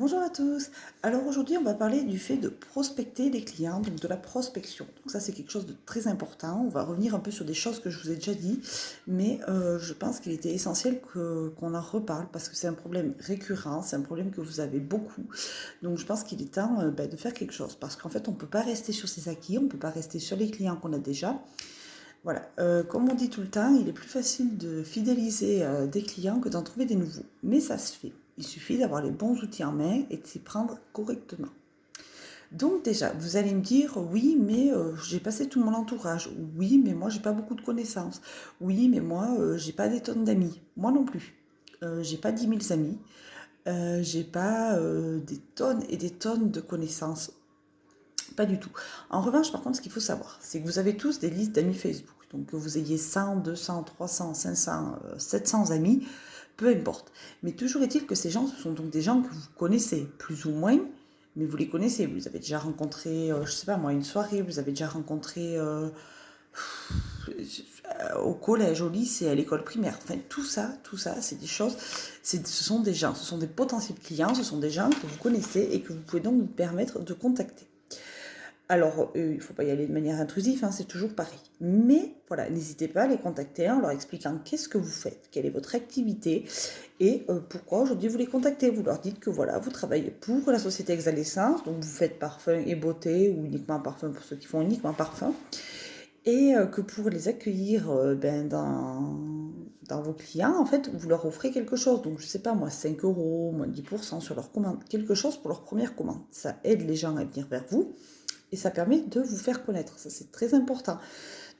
Bonjour à tous. Alors aujourd'hui, on va parler du fait de prospecter les clients, donc de la prospection. Donc ça, c'est quelque chose de très important. On va revenir un peu sur des choses que je vous ai déjà dit, mais je pense qu'il était essentiel qu'on en reparle parce que c'est un problème récurrent, c'est un problème que vous avez beaucoup. Donc je pense qu'il est temps de faire quelque chose parce qu'en fait, on ne peut pas rester sur ses acquis, on ne peut pas rester sur les clients qu'on a déjà. Voilà, comme on dit tout le temps, il est plus facile de fidéliser des clients que d'en trouver des nouveaux. Mais ça se fait. Il suffit d'avoir les bons outils en main et de s'y prendre correctement. Donc déjà, vous allez me dire, oui, mais j'ai passé tout mon entourage. Oui, mais moi, j'ai pas beaucoup de connaissances. Oui, mais moi, j'ai pas des tonnes d'amis. Moi non plus. J'ai pas 10 000 amis. J'ai pas des tonnes et des tonnes de connaissances. Pas du tout. En revanche, par contre, ce qu'il faut savoir, c'est que vous avez tous des listes d'amis Facebook. Donc que vous ayez 100, 200, 300, 500, 700 amis, peu importe. Mais toujours est-il que ces gens, ce sont donc des gens que vous connaissez, plus ou moins, mais vous les connaissez. Vous les avez déjà rencontrés, je sais pas moi, une soirée, vous les avez déjà rencontrés au collège, au lycée, à l'école primaire. Enfin, tout ça, c'est des choses, ce sont des gens, ce sont des potentiels clients, ce sont des gens que vous connaissez et que vous pouvez donc vous permettre de contacter. Alors, il ne faut pas y aller de manière intrusive, hein, c'est toujours pareil. Mais voilà, n'hésitez pas à les contacter en leur expliquant qu'est-ce que vous faites, quelle est votre activité et pourquoi aujourd'hui vous les contactez. Vous leur dites que voilà, vous travaillez pour la société Exalessence, donc vous faites parfum et beauté ou uniquement parfum pour ceux qui font uniquement parfum. Et que pour les accueillir dans vos clients, en fait, vous leur offrez quelque chose. Donc, je ne sais pas, moi, 5 euros, moins 10% sur leur commande, quelque chose pour leur première commande. Ça aide les gens à venir vers vous et ça permet de vous faire connaître. Ça, c'est très important.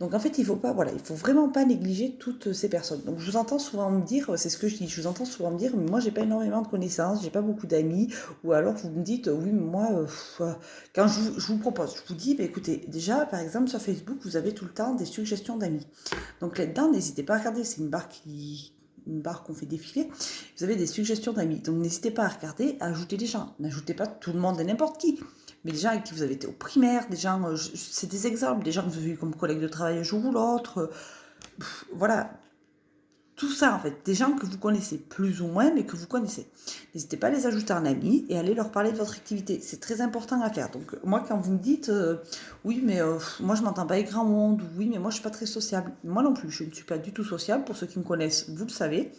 Donc en fait, il faut pas, voilà, il faut vraiment pas négliger toutes ces personnes. Donc je vous entends souvent me dire, c'est ce que je dis, je vous entends souvent me dire, mais moi j'ai pas énormément de connaissances, j'ai pas beaucoup d'amis, ou alors vous me dites, oui, mais moi, quand je vous propose, je vous dis, bah, écoutez, déjà par exemple sur Facebook, vous avez tout le temps des suggestions d'amis. Donc là-dedans, n'hésitez pas à regarder, c'est une barre qu'on fait défiler, vous avez des suggestions d'amis. Donc n'hésitez pas à regarder, à ajouter des gens. N'ajoutez pas tout le monde et n'importe qui, mais des gens avec qui vous avez été au primaire, des gens, c'est des exemples, des gens que vous avez eu comme collègues de travail un jour ou l'autre, voilà, tout ça en fait, des gens que vous connaissez plus ou moins, mais que vous connaissez. N'hésitez pas à les ajouter en ami et à aller leur parler de votre activité, c'est très important à faire. Donc moi quand vous me dites, oui mais moi je m'entends pas avec grand monde, ou oui mais moi je suis pas très sociable, moi non plus, je ne suis pas du tout sociable, pour ceux qui me connaissent, vous le savez.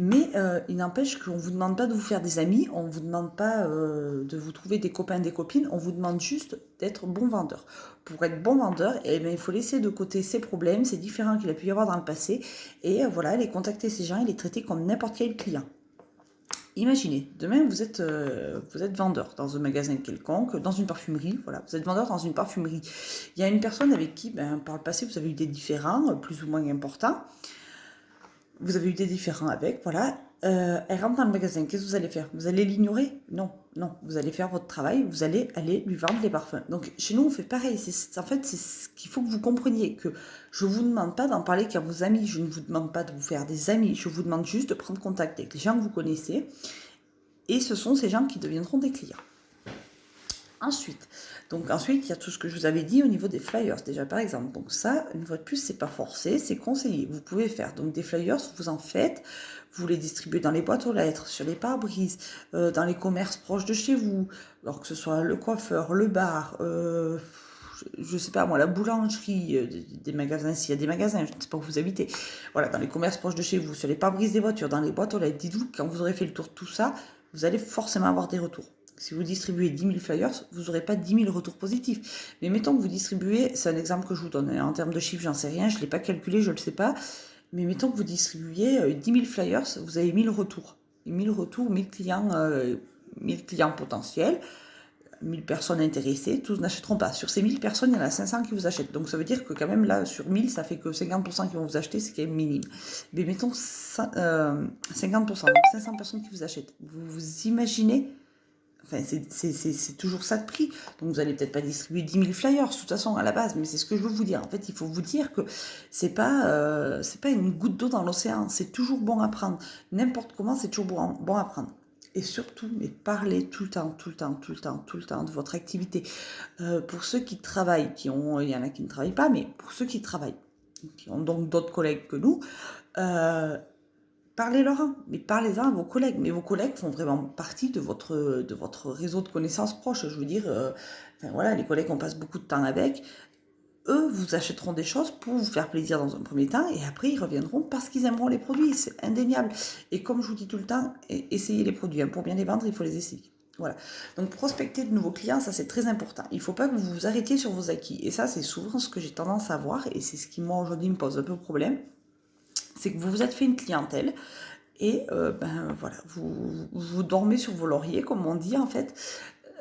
Mais il n'empêche qu'on ne vous demande pas de vous faire des amis, on ne vous demande pas de vous trouver des copains, des copines, on vous demande juste d'être bon vendeur. Pour être bon vendeur, eh bien, il faut laisser de côté ses problèmes, ces différends qu'il a pu y avoir dans le passé, et voilà, les contacter ces gens et les traiter comme n'importe quel client. Imaginez, demain vous êtes vendeur dans un magasin quelconque, dans une parfumerie, voilà, vous êtes vendeur dans une parfumerie. Il y a une personne avec qui, par le passé, vous avez eu des différends plus ou moins importants. Vous avez eu des différends avec, voilà. Elle rentre dans le magasin, qu'est-ce que vous allez faire? Vous allez l'ignorer? Non, non. Vous allez faire votre travail, vous allez aller lui vendre les parfums. Donc chez nous, on fait pareil. En fait, c'est ce qu'il faut que vous compreniez, que je ne vous demande pas d'en parler qu'à vos amis, je ne vous demande pas de vous faire des amis, je vous demande juste de prendre contact avec les gens que vous connaissez, et ce sont ces gens qui deviendront des clients. Ensuite, il y a tout ce que je vous avais dit au niveau des flyers, déjà par exemple. Donc ça, une fois de plus, c'est pas forcé, c'est conseillé. Vous pouvez faire donc des flyers, vous en faites, vous les distribuez dans les boîtes aux lettres, sur les pare-brises, dans les commerces proches de chez vous, alors que ce soit le coiffeur, le bar, je sais pas moi, la boulangerie, des magasins, s'il y a des magasins, je ne sais pas où vous habitez. Voilà, dans les commerces proches de chez vous, sur les pare-brises des voitures, dans les boîtes aux lettres. Dites-vous que quand vous aurez fait le tour de tout ça, vous allez forcément avoir des retours. Si vous distribuez 10 000 flyers, vous n'aurez pas 10 000 retours positifs. Mais mettons que vous distribuez, c'est un exemple que je vous donne, en termes de chiffres, j'en sais rien, je ne l'ai pas calculé, je ne le sais pas, mais mettons que vous distribuez 10 000 flyers, vous avez 1000 retours. 1000 retours, 1000 clients potentiels, 1000 personnes intéressées, tous n'achèteront pas. Sur ces 1000 personnes, il y en a 500 qui vous achètent. Donc ça veut dire que quand même là, sur 1000, ça fait que 50% qui vont vous acheter, c'est quand même minime. Mais mettons 50%, donc 500 personnes qui vous achètent. Vous imaginez. Enfin, c'est toujours ça de prix. Donc, vous n'allez peut-être pas distribuer 10 000 flyers, de toute façon, à la base. Mais c'est ce que je veux vous dire. En fait, il faut vous dire que c'est pas une goutte d'eau dans l'océan. C'est toujours bon à prendre. N'importe comment, c'est toujours bon à prendre. Et surtout, mais parlez tout le temps, tout le temps, tout le temps, tout le temps de votre activité. Pour ceux qui travaillent, il y en a qui ne travaillent pas, mais pour ceux qui travaillent, qui ont donc d'autres collègues que nous, parlez-leur, mais parlez-en à vos collègues. Mais vos collègues font vraiment partie de votre réseau de connaissances proches. Je veux dire, enfin, voilà, les collègues, on passe beaucoup de temps avec. Eux vous achèteront des choses pour vous faire plaisir dans un premier temps et après ils reviendront parce qu'ils aimeront les produits, c'est indéniable. Et comme je vous dis tout le temps, essayez les produits. Pour bien les vendre, il faut les essayer. Voilà. Donc prospecter de nouveaux clients, ça c'est très important. Il ne faut pas que vous vous arrêtiez sur vos acquis. Et ça, c'est souvent ce que j'ai tendance à voir et c'est ce qui moi aujourd'hui me pose un peu problème. C'est que vous vous êtes fait une clientèle et voilà, vous dormez sur vos lauriers, comme on dit en fait.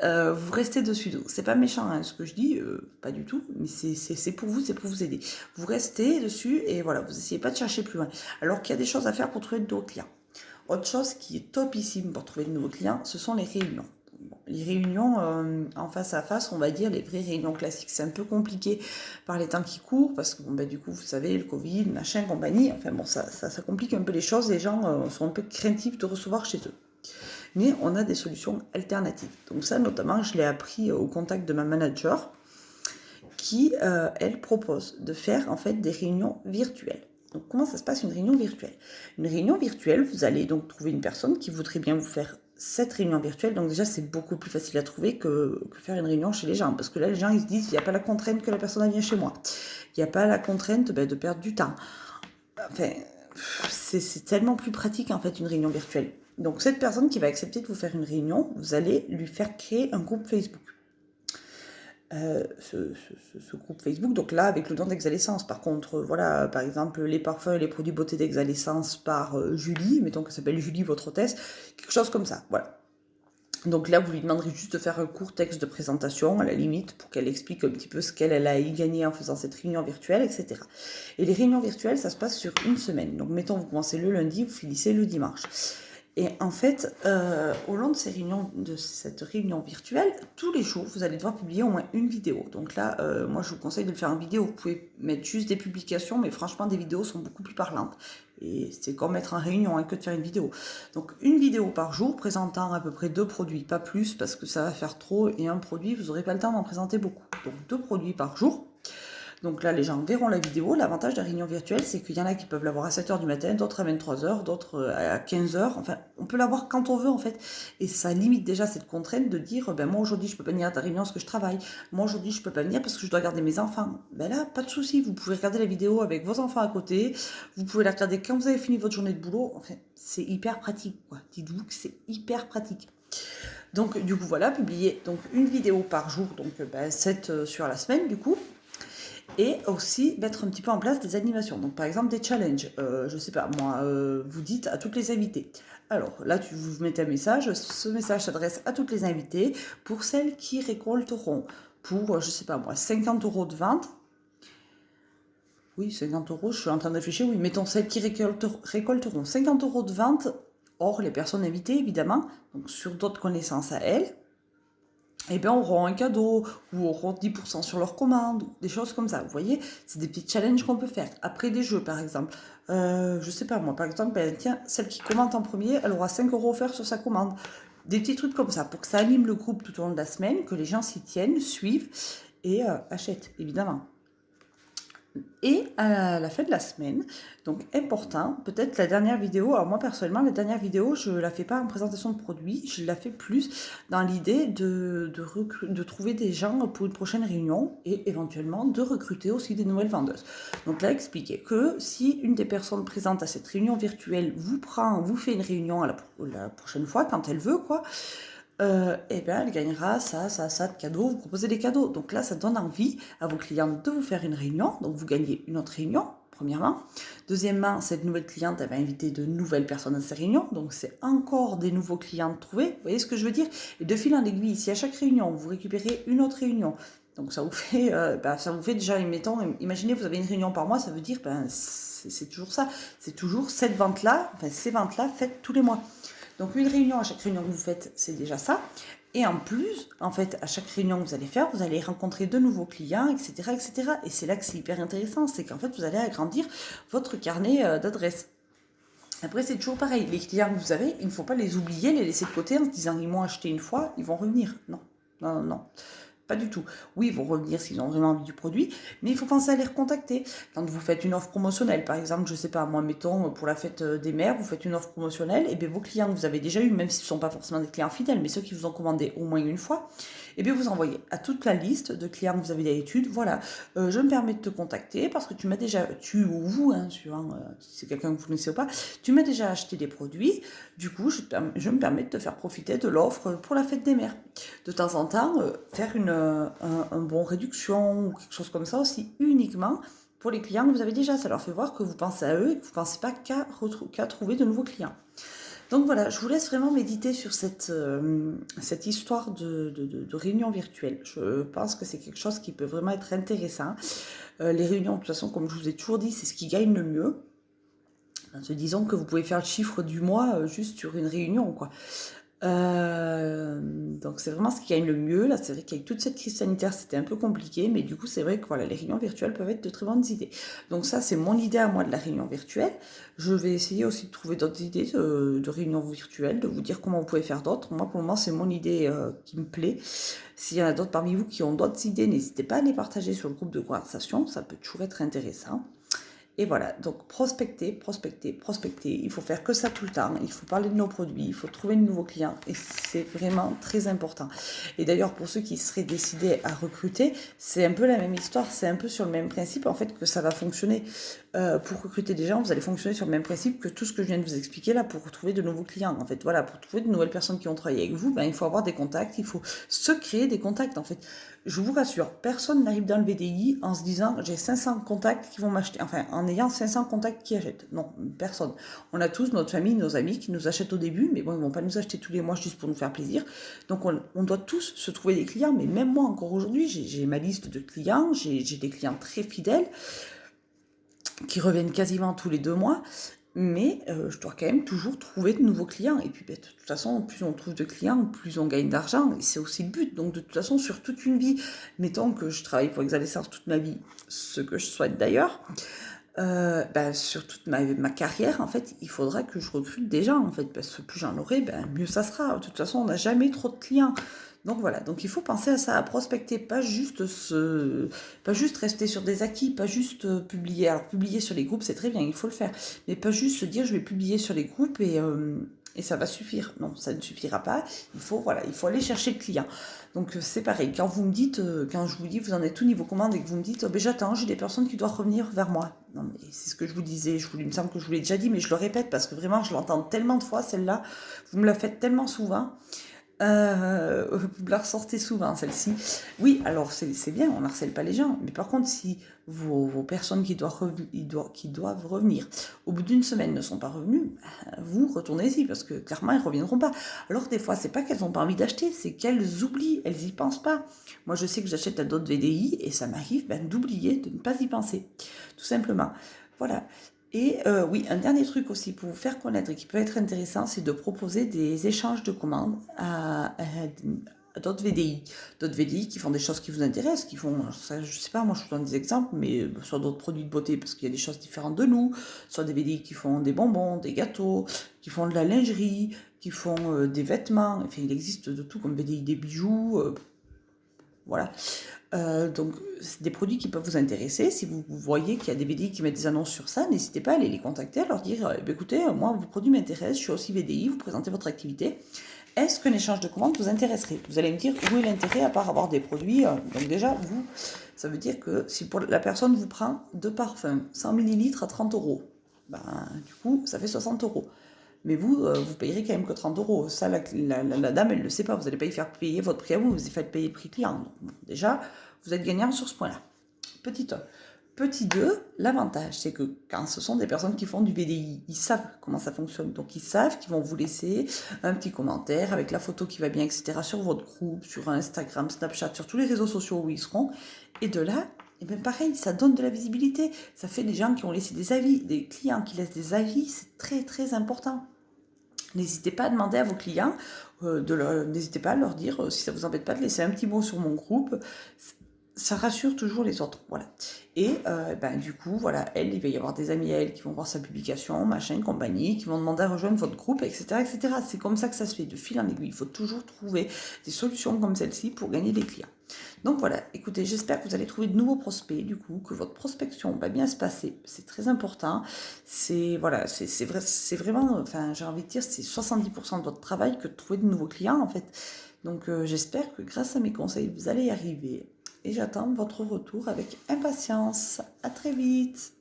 Vous restez dessus. C'est pas méchant ce que je dis, pas du tout, mais c'est pour vous, c'est pour vous aider. Vous restez dessus et voilà, vous essayez pas de chercher plus loin. Alors qu'il y a des choses à faire pour trouver de nouveaux clients. Autre chose qui est topissime pour trouver de nouveaux clients, ce sont les réunions. Bon, les réunions en face à face, on va dire les vraies réunions classiques. C'est un peu compliqué par les temps qui courent parce que du coup, vous savez, le Covid, machin, compagnie. Enfin bon, ça complique un peu les choses. Les gens sont un peu craintifs de recevoir chez eux. Mais on a des solutions alternatives. Donc ça, notamment, je l'ai appris au contact de ma manager qui, elle, propose de faire en fait des réunions virtuelles. Donc comment ça se passe une réunion virtuelle? Une réunion virtuelle, vous allez donc trouver une personne qui voudrait bien vous faire cette réunion virtuelle. Donc déjà, c'est beaucoup plus facile à trouver que faire une réunion chez les gens. Parce que là, les gens, ils se disent, il n'y a pas la contrainte que la personne vient chez moi. Il n'y a pas la contrainte de perdre du temps. Enfin, c'est tellement plus pratique en fait une réunion virtuelle. Donc cette personne qui va accepter de vous faire une réunion, vous allez lui faire créer un groupe Facebook. Ce groupe Facebook, donc là avec le nom d'Exalessence. Par contre, voilà, par exemple les parfums et les produits beauté d'Exalessence par Julie, mettons qu'elle s'appelle Julie votre hôtesse, quelque chose comme ça, voilà. Donc là, vous lui demanderez juste de faire un court texte de présentation, à la limite, pour qu'elle explique un petit peu ce qu'elle a y gagné en faisant cette réunion virtuelle, etc. Et les réunions virtuelles, ça se passe sur une semaine. Donc mettons, vous commencez le lundi, vous finissez le dimanche. Et en fait, au long de cette réunion virtuelle, tous les jours, vous allez devoir publier au moins une vidéo. Donc là, moi, je vous conseille de le faire en vidéo. Vous pouvez mettre juste des publications, mais franchement, des vidéos sont beaucoup plus parlantes. Et c'est comme mettre en réunion que de faire une vidéo. Donc une vidéo par jour présentant à peu près 2 produits, pas plus, parce que ça va faire trop. Et un produit, vous n'aurez pas le temps d'en présenter beaucoup. Donc 2 produits par jour. Donc là, les gens verront la vidéo. L'avantage de la réunion virtuelle, c'est qu'il y en a qui peuvent l'avoir à 7h du matin, d'autres à 23h, d'autres à 15h. Enfin, on peut l'avoir quand on veut, en fait. Et ça limite déjà cette contrainte de dire, moi, aujourd'hui, je peux pas venir à ta réunion parce que je travaille. Moi, aujourd'hui, je peux pas venir parce que je dois garder mes enfants. Là, pas de souci. Vous pouvez regarder la vidéo avec vos enfants à côté. Vous pouvez la regarder quand vous avez fini votre journée de boulot. Enfin, c'est hyper pratique, quoi. Dites-vous que c'est hyper pratique. Donc, du coup, voilà, publier donc une vidéo par jour, donc 7 sur la semaine, du coup. Et aussi mettre un petit peu en place des animations. Donc par exemple des challenges. Je sais pas, moi, vous dites à toutes les invités. Alors là, vous mettez un message. Ce message s'adresse à toutes les invités pour celles qui récolteront pour, je sais pas moi, 50 € de vente. Oui, 50 €, je suis en train de réfléchir. Oui, mettons celles qui récolteront 50 € de vente, hors les personnes invitées évidemment, donc sur d'autres connaissances à elles. Eh bien, auront un cadeau, ou auront 10% sur leur commande, des choses comme ça. Vous voyez, c'est des petits challenges qu'on peut faire. Après des jeux, par exemple. Je sais pas, moi, par exemple, tiens, celle qui commente en premier, elle aura 5 € offerts sur sa commande. Des petits trucs comme ça, pour que ça anime le groupe tout au long de la semaine, que les gens s'y tiennent, suivent et achètent, évidemment. Et à la fin de la semaine, donc important, peut-être la dernière vidéo, alors moi personnellement, la dernière vidéo, je ne la fais pas en présentation de produit, je la fais plus dans l'idée de trouver des gens pour une prochaine réunion et éventuellement de recruter aussi des nouvelles vendeuses. Donc là, expliquer que si une des personnes présentes à cette réunion virtuelle vous fait une réunion la prochaine fois, quand elle veut, quoi, elle gagnera ça de cadeaux, vous proposez des cadeaux. Donc là, ça donne envie à vos clients de vous faire une réunion, donc vous gagnez une autre réunion, premièrement. Deuxièmement, cette nouvelle cliente, elle va inviter de nouvelles personnes à ces réunions, donc c'est encore des nouveaux clients trouvés, vous voyez ce que je veux dire? Et de fil en aiguille, si à chaque réunion, vous récupérez une autre réunion, donc ça vous fait déjà, imaginez, vous avez une réunion par mois, ça veut dire, c'est toujours ça, c'est toujours ces ventes-là faites tous les mois. Donc une réunion, à chaque réunion que vous faites, c'est déjà ça. Et en plus, en fait, à chaque réunion que vous allez faire, vous allez rencontrer de nouveaux clients, etc., etc. Et c'est là que c'est hyper intéressant, c'est qu'en fait, vous allez agrandir votre carnet d'adresses. Après, c'est toujours pareil. Les clients que vous avez, il ne faut pas les oublier, les laisser de côté en se disant ils m'ont acheté une fois, ils vont revenir. Non, non, non, non. Pas du tout. Oui, ils vont revenir s'ils ont vraiment envie du produit, mais il faut penser à les recontacter. Quand vous faites une offre promotionnelle, par exemple, je sais pas, moi, mettons, pour la fête des mères, vous faites une offre promotionnelle, et bien vos clients que vous avez déjà eu, même s'ils ne sont pas forcément des clients fidèles, mais ceux qui vous ont commandé au moins une fois, et bien vous envoyez à toute la liste de clients que vous avez d'habitude, voilà, je me permets de te contacter parce que tu m'as déjà, tu ou vous, hein, suivant si c'est quelqu'un que vous connaissez ou pas, tu m'as déjà acheté des produits, du coup, je me permets de te faire profiter de l'offre pour la fête des mères. De temps en temps, faire un bon réduction ou quelque chose comme ça aussi, uniquement pour les clients que vous avez déjà. Ça leur fait voir que vous pensez à eux et que vous ne pensez pas qu'à trouver de nouveaux clients. Donc voilà, je vous laisse vraiment méditer sur cette histoire de réunion virtuelle. Je pense que c'est quelque chose qui peut vraiment être intéressant. Les réunions, de toute façon, comme je vous ai toujours dit, c'est ce qui gagne le mieux. En se disant que vous pouvez faire le chiffre du mois juste sur une réunion, quoi. Donc c'est vraiment ce qui gagne le mieux. Là, c'est vrai qu'avec toute cette crise sanitaire, c'était un peu compliqué, mais du coup, c'est vrai que voilà, les réunions virtuelles peuvent être de très bonnes idées. Donc ça, c'est mon idée à moi de la réunion virtuelle. Je vais essayer aussi de trouver d'autres idées de réunions virtuelles, de vous dire comment vous pouvez faire d'autres. Moi, pour le moment, c'est mon idée qui me plaît. S'il y en a d'autres parmi vous qui ont d'autres idées, n'hésitez pas à les partager sur le groupe de conversation. Ça peut toujours être intéressant. Et voilà, donc prospecter, prospecter, prospecter. Il faut faire que ça tout le temps. Il faut parler de nos produits, il faut trouver de nouveaux clients. Et c'est vraiment très important. Et d'ailleurs, pour ceux qui seraient décidés à recruter, c'est un peu la même histoire. C'est un peu sur le même principe, en fait, que ça va fonctionner. Pour recruter des gens, vous allez fonctionner sur le même principe que tout ce que je viens de vous expliquer là pour trouver de nouveaux clients. En fait, voilà, pour trouver de nouvelles personnes qui ont travaillé avec vous, ben, il faut avoir des contacts, il faut se créer des contacts, en fait. Je vous rassure, personne n'arrive dans le VDI en se disant j'ai 500 contacts qui vont m'acheter, enfin en ayant 500 contacts qui achètent. Non, personne. On a tous notre famille, nos amis qui nous achètent au début, mais bon, ils ne vont pas nous acheter tous les mois juste pour nous faire plaisir. Donc on doit tous se trouver des clients, mais même moi encore aujourd'hui, j'ai ma liste de clients, j'ai des clients très fidèles qui reviennent quasiment tous les 2 mois. Mais je dois quand même toujours trouver de nouveaux clients. Et puis, de toute façon, plus on trouve de clients, plus on gagne d'argent. Et c'est aussi le but. Donc, de toute façon, sur toute une vie, mettons que je travaille pour Exalessence toute ma vie, ce que je souhaite d'ailleurs, sur toute ma carrière, en fait, il faudra que je recrute des gens, en fait, parce que plus j'en aurai, mieux ça sera. De toute façon, on n'a jamais trop de clients. Donc voilà, donc il faut penser à ça, à prospecter, pas juste rester sur des acquis, pas juste publier. Alors publier sur les groupes, c'est très bien, il faut le faire, mais pas juste se dire je vais publier sur les groupes et ça va suffire. Non, ça ne suffira pas. Il faut aller chercher le client. Donc c'est pareil. Quand vous me dites, quand je vous dis vous en êtes tout niveau commande et que vous me dites j'attends, j'ai des personnes qui doivent revenir vers moi. Non mais c'est ce que je vous disais. Il me semble que je vous l'ai déjà dit, mais je le répète parce que vraiment je l'entends tellement de fois celle-là. Vous me la faites tellement souvent. Vous la ressortez souvent, celle-ci. Oui, alors c'est bien, on n'harcèle pas les gens. Mais par contre, si vos personnes qui doivent revenir au bout d'une semaine ne sont pas revenues, vous retournez-y parce que clairement, elles ne reviendront pas. Alors des fois, c'est pas qu'elles n'ont pas envie d'acheter, c'est qu'elles oublient, elles n'y pensent pas. Moi, je sais que j'achète à d'autres VDI et ça m'arrive d'oublier, de ne pas y penser. Tout simplement. Voilà. Et oui, un dernier truc aussi pour vous faire connaître et qui peut être intéressant, c'est de proposer des échanges de commandes à d'autres VDI. D'autres VDI qui font des choses qui vous intéressent, qui font, ça, je sais pas, moi je vous donne des exemples, mais soit d'autres produits de beauté parce qu'il y a des choses différentes de nous, soit des VDI qui font des bonbons, des gâteaux, qui font de la lingerie, qui font des vêtements, enfin il existe de tout comme VDI, des bijoux, voilà. Donc, c'est des produits qui peuvent vous intéresser. Si vous voyez qu'il y a des VDI qui mettent des annonces sur ça, n'hésitez pas à aller les contacter, à leur dire écoutez, moi, vos produits m'intéressent, je suis aussi VDI, vous présentez votre activité. Est-ce qu'un échange de commandes vous intéresserait? Vous allez me dire où est l'intérêt à part avoir des produits. Donc, déjà, vous, ça veut dire que si pour la personne vous prend 2 parfums, 100 ml à 30 euros, du coup, ça fait 60 euros. Mais vous, vous payerez quand même que 30 euros. Ça, la dame, elle ne le sait pas. Vous n'allez pas y faire payer votre prix à vous, vous y faites payer le prix client. Donc, bon, déjà, vous êtes gagnant sur ce point-là. Petit 1. Petit 2, l'avantage, c'est que quand ce sont des personnes qui font du VDI, ils savent comment ça fonctionne. Donc, ils savent qu'ils vont vous laisser un petit commentaire avec la photo qui va bien, etc. sur votre groupe, sur Instagram, Snapchat, sur tous les réseaux sociaux où ils seront. Et de là, et bien pareil, ça donne de la visibilité. Ça fait des gens qui ont laissé des avis, des clients qui laissent des avis. C'est très, très important. N'hésitez pas à demander à vos clients, n'hésitez pas à leur dire, si ça ne vous embête pas, de laisser un petit mot sur mon groupe. ça rassure toujours les autres, voilà. Et ben, du coup, voilà, elle, il va y avoir des amis à elle qui vont voir sa publication, machin, compagnie, qui vont demander à rejoindre votre groupe, etc., etc. C'est comme ça que ça se fait, de fil en aiguille. Il faut toujours trouver des solutions comme celle-ci pour gagner des clients. Donc voilà, écoutez, j'espère que vous allez trouver de nouveaux prospects, du coup, que votre prospection va bien se passer. C'est très important. C'est voilà, c'est vrai, c'est vraiment, enfin, j'ai envie de dire, c'est 70% de votre travail que de trouver de nouveaux clients, en fait. Donc j'espère que grâce à mes conseils, vous allez y arriver. Et j'attends votre retour avec impatience. À très vite.